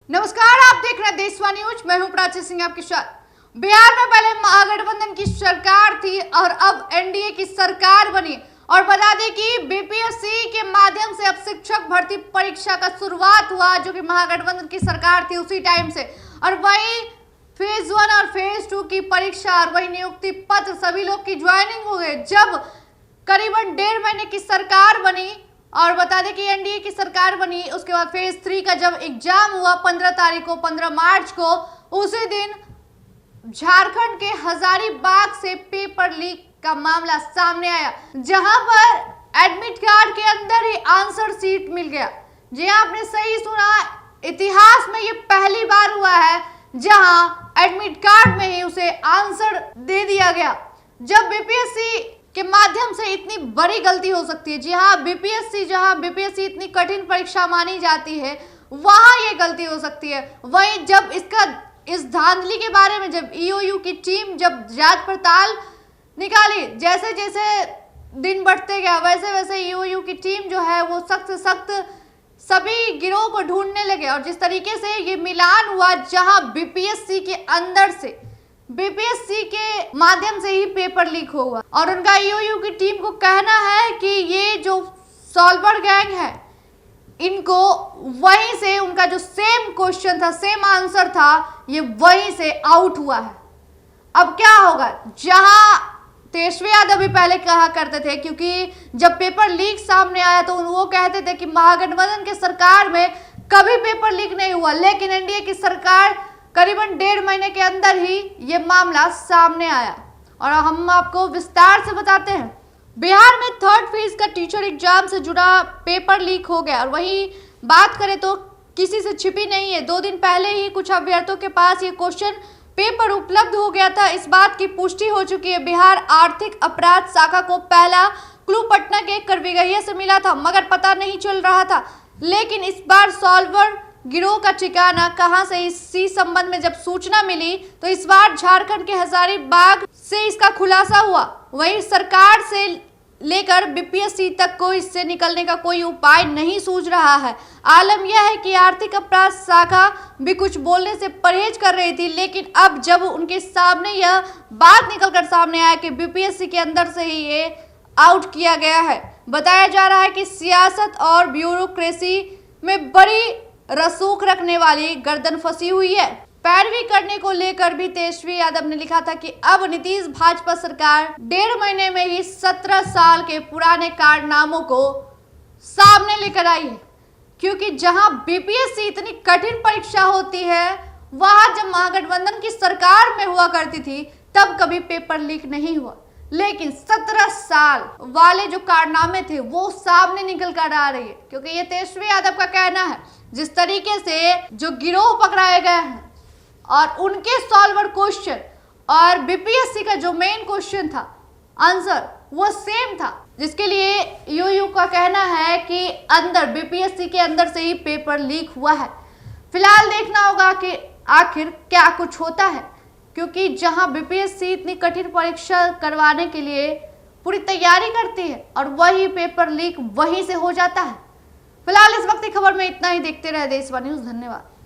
नमस्कार, आप देख रहे हैं देशवा न्यूज। मैं हूं प्राची सिंह आपके साथ। बिहार में पहले महागठबंधन की सरकार थी और अब एनडीए की सरकार बनी। और बता दें कि बीपीएससी के माध्यम से अब शिक्षक भर्ती परीक्षा का शुरुआत हुआ, जो कि महागठबंधन की सरकार थी उसी टाइम से। और वही फेज 1 और फेज 2 की परीक्षा और वही नियुक्ति पत्र सभी लोग की ज्वाइनिंग हो गए जब करीबन 1.5 महीने की सरकार बनी। और बता दें कि एनडीए की सरकार बनी, उसके बाद फेज 3 का जब एग्जाम हुआ 15 मार्च को, उसी दिन झारखंड के हजारीबाग से पेपर लीक का मामला सामने आया, जहां पर एडमिट कार्ड के अंदर ही आंसर शीट मिल गया। जी आपने सही सुना, इतिहास में ये पहली बार हुआ है जहां एडमिट कार्ड में ही उसे आंसर दे दिया गया। जब बीपीएससी के माध्यम से इतनी बड़ी गलती हो सकती है, जी हाँ, जहां बीपीएससी इतनी कठिन परीक्षा मानी जाती है, वहां ये गलती हो सकती है। वहीं जब इस धांधली के बारे में जब ईओयू की टीम जब जांच पड़ताल निकाली, जैसे जैसे दिन बढ़ते गया वैसे वैसे ईओयू की टीम जो है वो सख्त से सख्त सभी गिरोह को ढूंढने लगे। और जिस तरीके से ये मिलान हुआ, जहां बीपीएससी के अंदर से बीपीएससी के माध्यम से ही पेपर लीक हुआ। और उनका ईओयू की टीम को कहना है कि ये जो सॉल्वर गैंग है, इनको वहीं से उनका जो सेम क्वेश्चन था, सेम आंसर था, ये वहीं से आउट हुआ है। अब क्या होगा? जहां तेजस्वी यादव भी पहले कहा करते थे, क्योंकि जब पेपर लीक सामने आया तो वो कहते थे कि महागठबंधन की सरकार में कभी पेपर लीक नहीं हुआ, लेकिन एनडीए की सरकार करीबन 1.5 महीने के अंदर ही ये मामला सामने आया। और हम आपको विस्तार से बताते हैं। बिहार में 3rd फेज का टीचर एग्जाम से जुड़ा पेपर लीक हो गया। और वहीं बात करें तो किसी से छिपी नहीं है, 2 दिन पहले ही कुछ अभ्यर्थियों के पास ये क्वेश्चन पेपर उपलब्ध हो गया था। इस बात की पुष्टि हो चुकी है। बिहार आर्थिक अपराध शाखा को पहला क्लू पटना के करविगहिया से मिला था, मगर पता नहीं चल रहा था। लेकिन इस बार सॉल्वर गिरोह का ठिकाना कहां से, इसी संबंध में जब सूचना मिली तो इस बार झारखंड के हजारीबाग से इसका खुलासा हुआ। वहीं सरकार से लेकर बीपीएससी तक को इससे निकलने का कोई उपाय नहीं सूझ रहा है। आलम यह है कि आर्थिक अपराध शाखा भी कुछ बोलने से परहेज कर रही थी, लेकिन अब जब उनके सामने यह बात निकलकर सामने आया कि बीपीएससी के अंदर से ही ये आउट किया गया है, बताया जा रहा है कि सियासत और ब्यूरोक्रेसी में बड़ी रसूख रखने वाली गर्दन फंसी हुई है। पैरवी करने को लेकर भी तेजस्वी यादव ने लिखा था कि अब नीतीश भाजपा सरकार 1.5 महीने में ही 17 साल के पुराने कारनामों को सामने लेकर आई है। क्योंकि जहां बीपीएससी इतनी कठिन परीक्षा होती है, वहां जब महागठबंधन की सरकार में हुआ करती थी तब कभी पेपर लीक नहीं हुआ, लेकिन 17 साल वाले जो कारनामे थे वो सामने निकल कर आ रही है। क्योंकि ये तेजस्वी यादव का कहना है, जिस तरीके से जो गिरोह पकड़ाए गए हैं और उनके सॉल्वर क्वेश्चन और बीपीएससी का जो मेन क्वेश्चन था आंसर वो सेम था, जिसके लिए ईओयू का कहना है कि अंदर बीपीएससी के अंदर से ही पेपर लीक हुआ है। फिलहाल देखना होगा कि आखिर क्या कुछ होता है, क्योंकि जहां बीपीएससी इतनी कठिन परीक्षा करवाने के लिए पूरी तैयारी करती है और वही पेपर लीक वहीं से हो जाता है। फिलहाल इस वक्त की खबर में इतना ही। देखते रहे देशवा न्यूज। धन्यवाद।